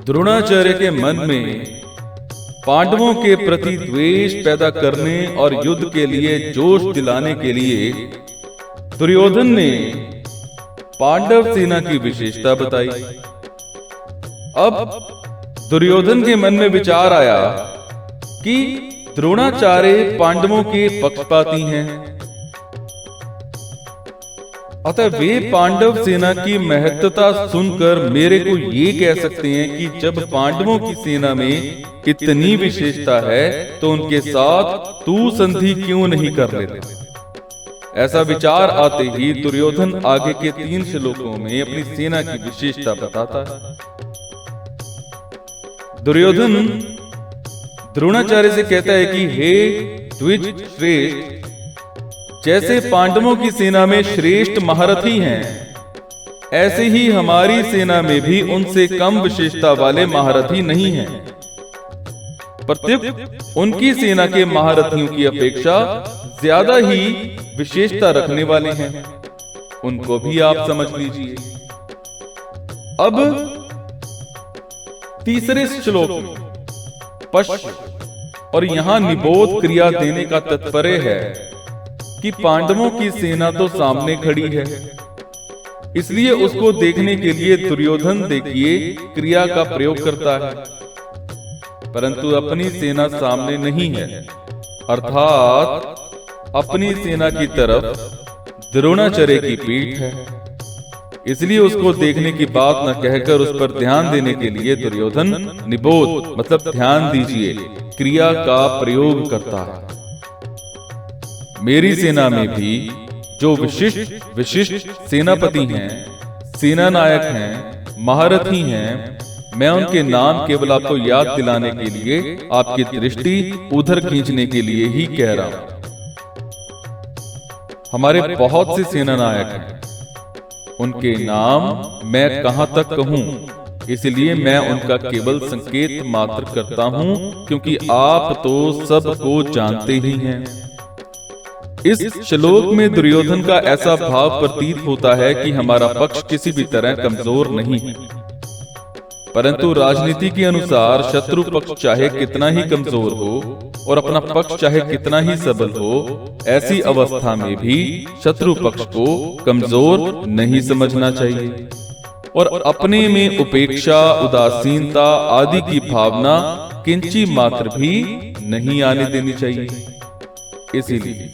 द्रोणाचार्य के मन में पांडवों के प्रति द्वेष पैदा करने और युद्ध के लिए जोश दिलाने के लिए दुर्योधन ने पांडव सेना की विशेषता बताई। अब दुर्योधन के मन में विचार आया कि द्रोणाचार्य पांडवों के पक्षपाती हैं, अतः वे पांडव सेना की महत्ता सुनकर मेरे को ये कह सकते हैं कि जब पांडवों की सेना में इतनी विशेषता है तो उनके साथ तू संधि क्यों नहीं कर लेते। ऐसा विचार आते ही दुर्योधन आगे के 3 श्लोकों में अपनी सेना की विशेषता बताता है। दुर्योधन द्रोणाचार्य से कहता है कि हे द्विज श्रेष्ठ, जैसे पांडवों की सेना में श्रेष्ठ महारथी हैं, ऐसे ही हमारी सेना में भी उनसे कम विशेषता वाले महारथी नहीं हैं। प्रत्युत उनकी सेना के महारथियों की अपेक्षा ज्यादा ही विशेषता रखने वाले हैं, उनको भी आप समझ लीजिए। अब तीसरे श्लोक में पश्य और यहां निबोध क्रिया देने का तात्पर्य है कि पांडवों की सेना तो सामने खड़ी है, इसलिए उसको देखने के लिए दुर्योधन देखिए क्रिया का प्रयोग करता है, परंतु अपनी सेना सामने नहीं है, अर्थात अपनी सेना की तरफ द्रोणाचार्य की पीठ है, इसलिए उसको देखने की बात न कहकर उस पर ध्यान देने के लिए दुर्योधन निबोध मतलब ध्यान दीजिए क्रिया का प्रयोग करता है। मेरी सेना में भी जो विशिष्ट सेनापति हैं, सेना नायक हैं, महारथी हैं, मैं उनके नाम केवल आपको याद दिलाने के लिए, आपकी दृष्टि उधर खींचने के लिए ही कह रहा हूं। हमारे बहुत से सेना नायक हैं, उनके नाम मैं कहां तक कहूं, इसलिए मैं उनका केवल संकेत मात्र करता हूं, क्योंकि आप तो सबको जानते ही हैं। इस श्लोक में दुर्योधन का ऐसा भाव प्रतीत होता है कि हमारा पक्ष किसी भी तरह कमजोर नहीं है, परंतु राजनीति के अनुसार शत्रु पक्ष चाहे कितना ही कमजोर हो और अपना पक्ष चाहे कितना ही सबल हो, ऐसी अवस्था में भी शत्रु पक्ष को कमजोर नहीं समझना चाहिए और अपने में उपेक्षा, उदासीनता आदि की भावना किंची मात्र भी नहीं आने देनी चाहिए। इसीलिए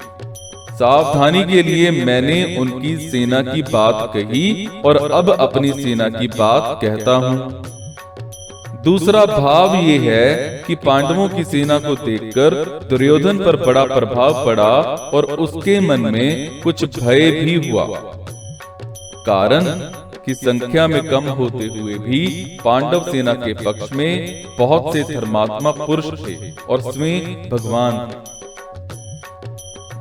सावधानी के लिए मैंने उनकी सेना की बात कही और अब अपनी सेना की बात कहता हूं। दूसरा भाव ये है कि पांडवों की सेना को देखकर दुर्योधन पर बड़ा प्रभाव पड़ा और उसके मन में कुछ भय भी हुआ, कारण कि संख्या में कम होते हुए भी पांडव सेना के पक्ष में बहुत से धर्मात्मा पुरुष थे और स्वयं भगवान।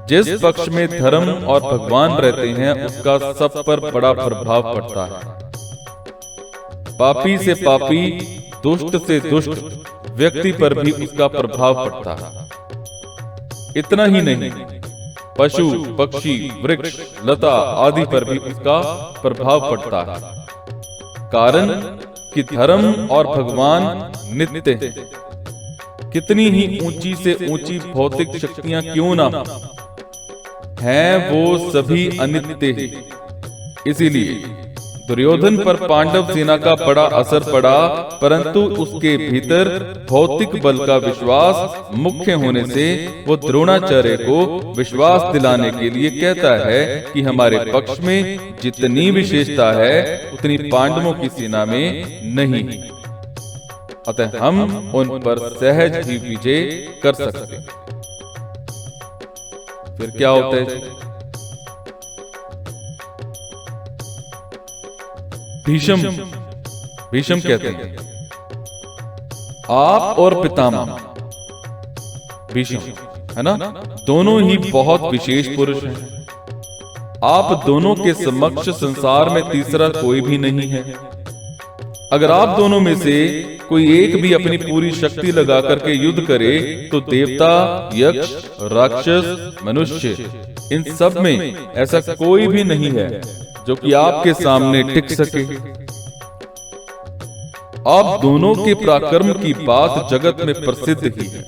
जिस पक्ष में धर्म और भगवान रहते हैं उसका सब पर बड़ा प्रभाव पड़ता है। पापी से पापी, दुष्ट से दुष्ट व्यक्ति पर भी उसका प्रभाव पड़ता है। इतना ही नहीं, पशु, पक्षी, वृक्ष, लता आदि पर भी उसका प्रभाव पड़ता है, कारण कि धर्म और भगवान नित्य हैं। कितनी ही ऊंची से ऊंची भौतिक शक्तियां क्यों ना हैं, वो सभी अनित्य हैं। इसीलिए दुर्योधन पर पांडव सेना का बड़ा असर पड़ा, परंतु उसके भीतर भौतिक बल का विश्वास मुख्य होने से वो द्रोणाचार्य को विश्वास दिलाने के लिए कहता है कि हमारे पक्ष में जितनी विशेषता है उतनी पांडवों की सेना में नहीं, अतः हम उन पर सहज ही विजय कर सकते हैं। फिर क्या होता है? भीष्म कहते हैं, आप और पितामह भीष्म है ना, दोनों ही बहुत विशेष पुरुष हैं। आप दोनों के समक्ष संसार में तीसरा कोई भी नहीं है। अगर आप दोनों में से कोई एक भी अपनी पूरी शक्ति लगा करके युद्ध करे तो देवता, यक्ष, राक्षस, मनुष्य, इन सब में ऐसा कोई भी नहीं है जो कि आपके सामने टिक सके। आप दोनों के पराक्रम की बात जगत में प्रसिद्ध ही है।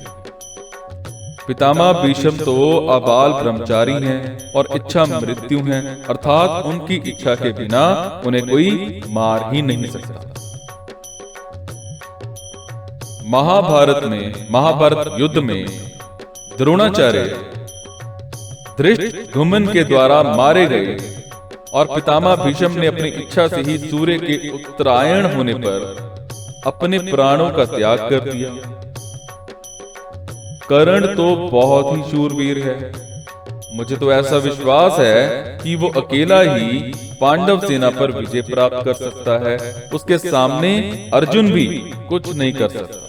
पितामह भीष्म तो अबाल ब्रह्मचारी हैं और इच्छा मृत्यु हैं, अर्थात उनकी इच्छा के बिना उन्हें कोई मार ही नहीं सकता। महाभारत युद्ध में द्रोणाचार्य धृष्टद्युम्न के द्वारा मारे गए और पितामह भीष्म ने अपनी इच्छा से ही सूर्य के उत्तरायण होने पर अपने प्राणों का त्याग कर दिया। कर्ण तो बहुत ही शूरवीर है। मुझे तो ऐसा विश्वास है कि वो अकेला ही पांडव सेना पर विजय प्राप्त कर सकता है। उसके सामने अर्जुन भी कुछ नहीं कर सकता,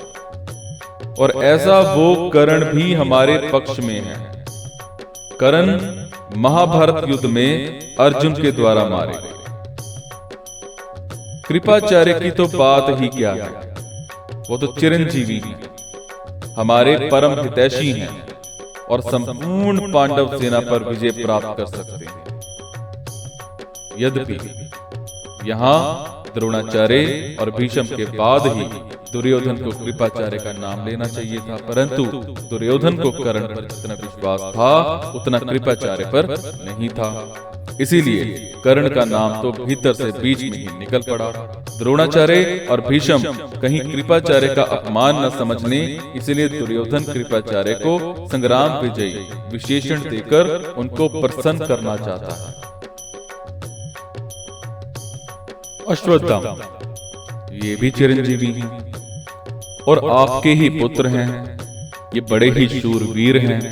और ऐसा वो कर्ण भी हमारे पक्ष में है। कर्ण महाभारत युद्ध में अर्जुन के द्वारा मारे गए। कृपाचार्य की तो बात ही क्या है, वो तो चिरंजीवी हैं, हमारे परम हितैषी हैं और संपूर्ण पांडव सेना पर विजय प्राप्त कर सकते हैं। यद्यपि यहाँ द्रोणाचार्य और भीष्म के बाद ही दुर्योधन को कृपाचार्य का नाम लेना चाहिए था, परंतु दुर्योधन को कर्ण पर जितना विश्वास था उतना कृपाचार्य पर नहीं था। इसीलिए कर्ण का नाम तो भीतर से बीच में ही निकल पड़ा। द्रोणाचार्य और भीष्म कहीं कृपाचार्य का अपमान न समझ लें, इसलिए दुर्योधन कृपाचार्य को संग्राम विजयी विशेषण देकर उनको प्रसन्न करना चाहता है। अश्वत्थामा ये भी चिरंजीवी हैं और आपके ही पुत्र हैं। ये बड़े ही शूरवीर हैं।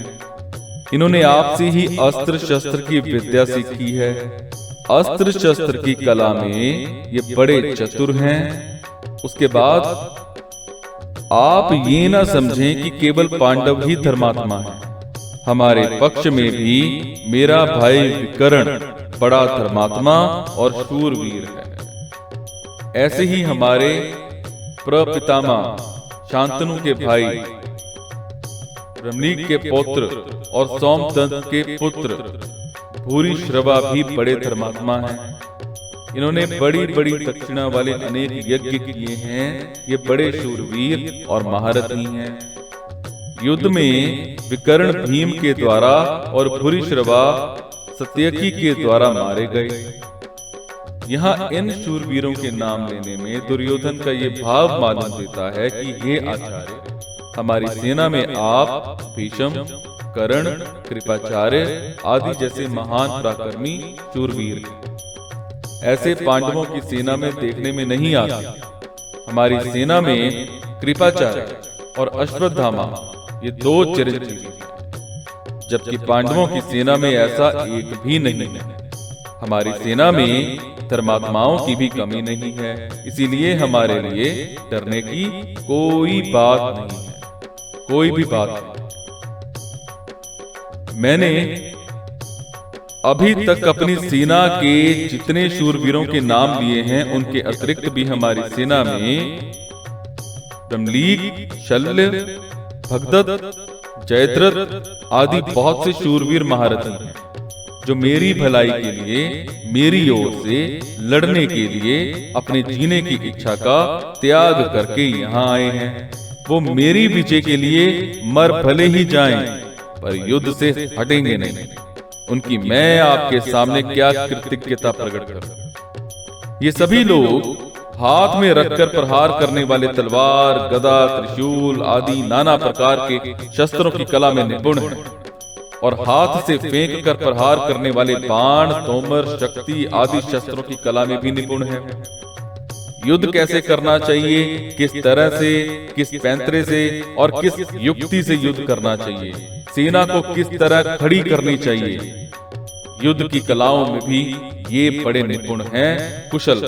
इन्होंने आपसे ही अस्त्र शस्त्र की विद्या सीखी है। अस्त्र शस्त्र की कला में ये बड़े चतुर हैं। उसके बाद आप ये ना समझें कि केवल पांडव ही धर्मात्मा है। हमारे पक्ष में भी मेरा भाई विकर्ण बड़ा धर्मात्मा और शूरवीर है। ऐसे ही हमारे प्रपितामह शांतनु के भाई रमणीक के पुत्र और सोमदत्त के पुत्र भूरिश्रवा भी बड़े धर्मात्मा हैं। इन्होंने बड़ी बड़ी दक्षिणा वाले अनेक यज्ञ किए हैं। ये बड़े शूरवीर और महारथी हैं। युद्ध में विकर्ण भीम के द्वारा और भूरिश्रवा सत्यकी के द्वारा मारे गए। यहाँ इन शूरवीरों के नाम लेने में दुर्योधन का ये भाव मालूम देता है कि हे आचार्य, हमारी सेना में आप भीष्म, कर्ण, कृपाचार्य आदि जैसे महान पराक्रमी शूरवीर ऐसे पांडवों की सेना में देखने में नहीं आते। हमारी सेना में कृपाचार्य और अश्वत्थामा ये दो चिरंजीवी हैं, जबकि पांडवों की सेना में ऐसा एक भी नहीं है। हमारी सेना में धर्मात्माओं की भी कमी नहीं है, इसीलिए हमारे लिए डरने की कोई बात नहीं है, कोई भी बात नहीं। मैंने अभी तक अपनी सेना के जितने शूरवीरों के नाम लिए हैं, उनके अतिरिक्त भी हमारी सेना में रमणीक, शल्य, भगदत्त, जयद्रथ आदि बहुत से शूरवीर महारथी हैं, जो मेरी भलाई के लिए, मेरी ओर से लड़ने के लिए अपने जीने की इच्छा का त्याग करके यहाँ आए हैं। वो मेरी विजय के लिए मर भले ही जाएं, पर युद्ध से हटेंगे नहीं। उनकी मैं आपके सामने क्या कृतज्ञता प्रकट करूं। ये सभी लोग हाथ में रखकर प्रहार करने वाले तलवार, गदा, त्रिशूल आदि नाना प्रकार के शस्त्रों की कला में निपुण हैं, और हाथ से फेंक कर प्रहार करने वाले बाण, तोमर, शक्ति आदि शस्त्रों की कला में भी निपुण हैं। युद्ध कैसे करना चाहिए, किस तरह से, किस पैंतरे से और किस युक्ति से युद्ध करना चाहिए, सेना को किस तरह खड़ी करनी चाहिए, युद्ध की कलाओं में भी ये बड़े निपुण हैं, कुशल।